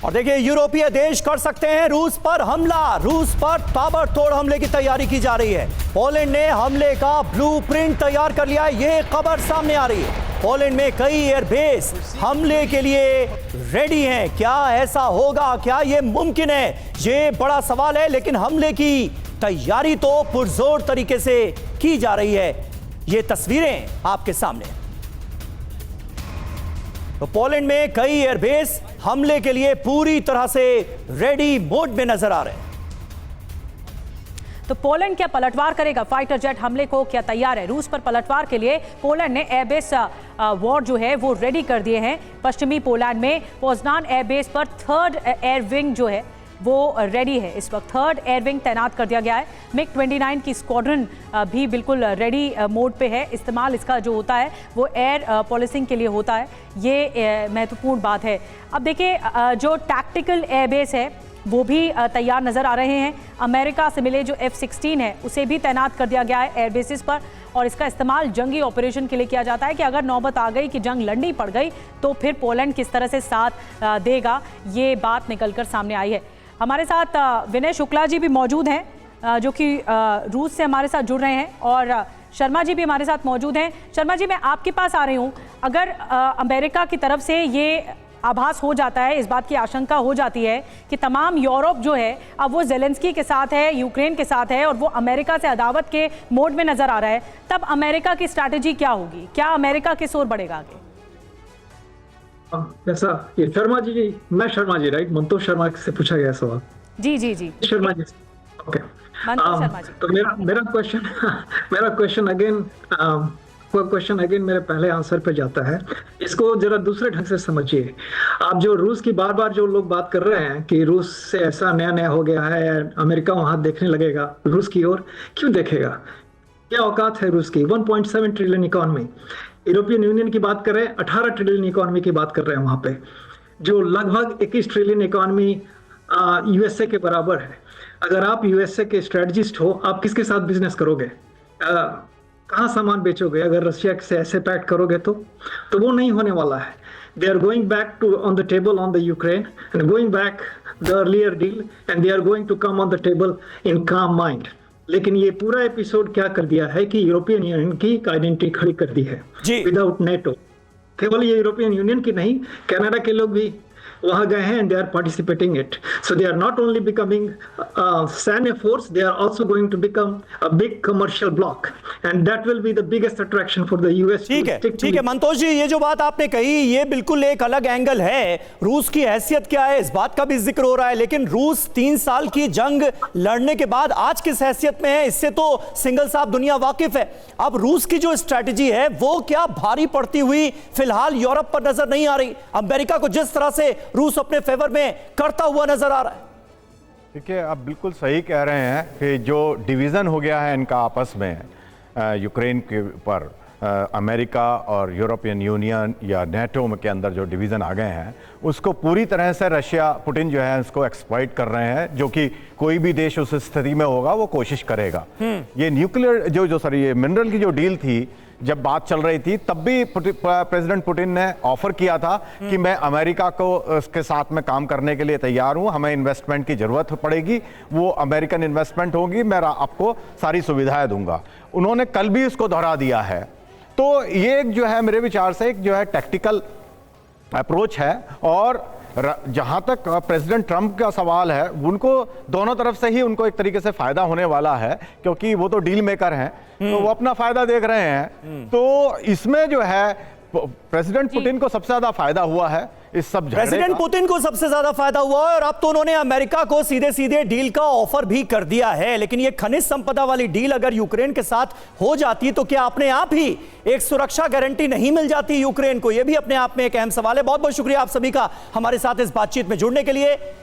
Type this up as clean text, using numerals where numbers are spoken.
और देखिए, यूरोपीय देश कर सकते हैं रूस पर हमला। रूस पर ताबड़तोड़ हमले की तैयारी की जा रही है। पोलैंड ने हमले का ब्लूप्रिंट तैयार कर लिया है, यह खबर सामने आ रही है। पोलैंड में कई एयरबेस हमले के लिए रेडी हैं। क्या ऐसा होगा, क्या यह मुमकिन है, ये बड़ा सवाल है। लेकिन हमले की तैयारी तो पुरजोर तरीके से की जा रही है। ये तस्वीरें आपके सामने। तो पोलैंड में कई एयरबेस हमले के लिए पूरी तरह से रेडी मोड में नजर आ रहे हैं। तो पोलैंड क्या पलटवार करेगा? फाइटर जेट हमले को क्या तैयार है? रूस पर पलटवार के लिए पोलैंड ने एयरबेस वॉर जो है वो रेडी कर दिए हैं। पश्चिमी पोलैंड में पोजनान एयरबेस पर 3rd एयर विंग जो है वो रेडी है। इस वक्त 3rd एयर विंग तैनात कर दिया गया है। मिग-29 की स्क्वाड्रन भी बिल्कुल रेडी मोड पे है। इस्तेमाल इसका जो होता है वो एयर पॉलिसिंग के लिए होता है। ये महत्वपूर्ण बात है। अब देखिए, जो टैक्टिकल एयरबेस है वो भी तैयार नज़र आ रहे हैं। अमेरिका से मिले जो F-16 है उसे भी तैनात कर दिया गया है एयरबेसिस पर, और इसका इस्तेमाल जंगी ऑपरेशन के लिए किया जाता है कि अगर नौबत आ गई कि जंग लड़नी पड़ गई तो फिर पोलैंड किस तरह से साथ देगा, ये बात निकलकर सामने आई है। हमारे साथ विनय शुक्ला जी भी मौजूद हैं जो कि रूस से हमारे साथ जुड़ रहे हैं, और शर्मा जी भी हमारे साथ मौजूद हैं। शर्मा जी, मैं आपके पास आ रही हूँ। अगर अमेरिका की तरफ से ये आभास हो जाता है, इस बात की आशंका हो जाती है कि तमाम यूरोप जो है अब वो ज़ेलेंस्की के साथ है, यूक्रेन के साथ है, और वो अमेरिका से अदावत के मोड में नज़र आ रहा है, तब अमेरिका की स्ट्रैटेजी क्या होगी? क्या अमेरिका किस ओर बढ़ेगा आगे? ऐसा ये शर्मा जी, मैं शर्मा जी, राइट? मंतोष शर्मा से पूछा गया सवाल। जी जी जी, शर्मा जी, ओके। शर्मा जी, तो मेरा क्वेश्चन अगेन मेरे पहले आंसर पे जाता है। इसको जरा दूसरे ढंग से समझिए। आप जो रूस की बार बार जो लोग बात कर रहे हैं कि रूस से ऐसा नया हो गया है, अमेरिका वहां देखने लगेगा रूस की ओर, क्यों देखेगा? क्या औकात है रूस की? 1.7 ट्रिलियन इकोनॉमी। यूरोपियन यूनियन की बात करें, 18 ट्रिलियन इकोनॉमी की बात कर रहे हैं वहां पे, जो लगभग 21 ट्रिलियन इकोनॉमी यूएसए के बराबर है। अगर आप यूएसए के स्ट्रेटजिस्ट हो, आप किसके साथ बिजनेस करोगे? कहाँ सामान बेचोगे? अगर रशिया से ऐसे पैक्ट करोगे तो वो नहीं होने वाला है। They are going back to on the table on the Ukraine and going back the earlier deal, and they are going to come on the table in calm mind. लेकिन ये पूरा एपिसोड क्या कर दिया है कि यूरोपियन यूनियन की identity खड़ी कर दी है विदाउट नेटो। केवल ये यूरोपियन यूनियन की नहीं, कनाडा के लोग भी वहां गए हैं and they are participating it. So they are not only becoming सैन्य force, they are also going to become a big commercial block, and that will be the biggest attraction for the US. ठीक है मंतोष जी, ये जो बात आपने कही ये बिल्कुल एक अलग एंगल है। रूस की हैसियत क्या है इस बात का भी जिक्र हो रहा है, लेकिन रूस 3 साल की जंग लड़ने के बाद आज किस हैसियत में है, इससे तो सिंगल साहब दुनिया वाकिफ है। अब रूस की जो स्ट्रैटेजी है वो क्या भारी पड़ती हुई फिलहाल यूरोप पर नजर नहीं आ रही? अमेरिका को जिस तरह से रूस अपने फेवर में करता हुआ नजर आ रहा है। देखिए, आप बिल्कुल सही कह रहे हैं कि जो डिवीज़न हो गया है इनका आपस में यूक्रेन के ऊपर, अमेरिका और यूरोपियन यूनियन या नेटो के अंदर जो डिवीज़न आ गए हैं, उसको पूरी तरह से रशिया, पुतिन जो है उसको एक्सप्लॉइट कर रहे हैं, जो कि कोई भी देश उस स्थिति में होगा वो कोशिश करेगा। ये न्यूक्लियर ये मिनरल की जो डील थी, जब बात चल रही थी तब भी प्रेसिडेंट पुतिन ने ऑफर किया था कि मैं अमेरिका को उसके साथ में काम करने के लिए तैयार हूं, हमें इन्वेस्टमेंट की जरूरत पड़ेगी, वो अमेरिकन इन्वेस्टमेंट होगी, मैं आपको सारी सुविधाएं दूंगा। उन्होंने कल भी उसको दोहरा दिया है। तो ये जो है मेरे विचार से एक जो है टैक्टिकल अप्रोच है, और जहां तक प्रेसिडेंट ट्रंप का सवाल है, उनको दोनों तरफ से ही उनको एक तरीके से फायदा होने वाला है, क्योंकि वो तो डील मेकर हैं, तो वो अपना फायदा देख रहे हैं। तो इसमें जो है प्रेसिडेंट पुतिन को सबसे ज्यादा फायदा हुआ है इस सब। प्रेसिडेंट पुतिन को सबसे ज्यादा फायदा हुआ है, और अब तो उन्होंने अमेरिका को सीधे सीधे डील का ऑफर भी कर दिया है। लेकिन ये खनिज संपदा वाली डील अगर यूक्रेन के साथ हो जाती तो क्या अपने आप ही एक सुरक्षा गारंटी नहीं मिल जाती यूक्रेन को? यह भी अपने आप में एक अहम सवाल है। बहुत बहुत शुक्रिया आप सभी का हमारे साथ इस बातचीत में जुड़ने के लिए।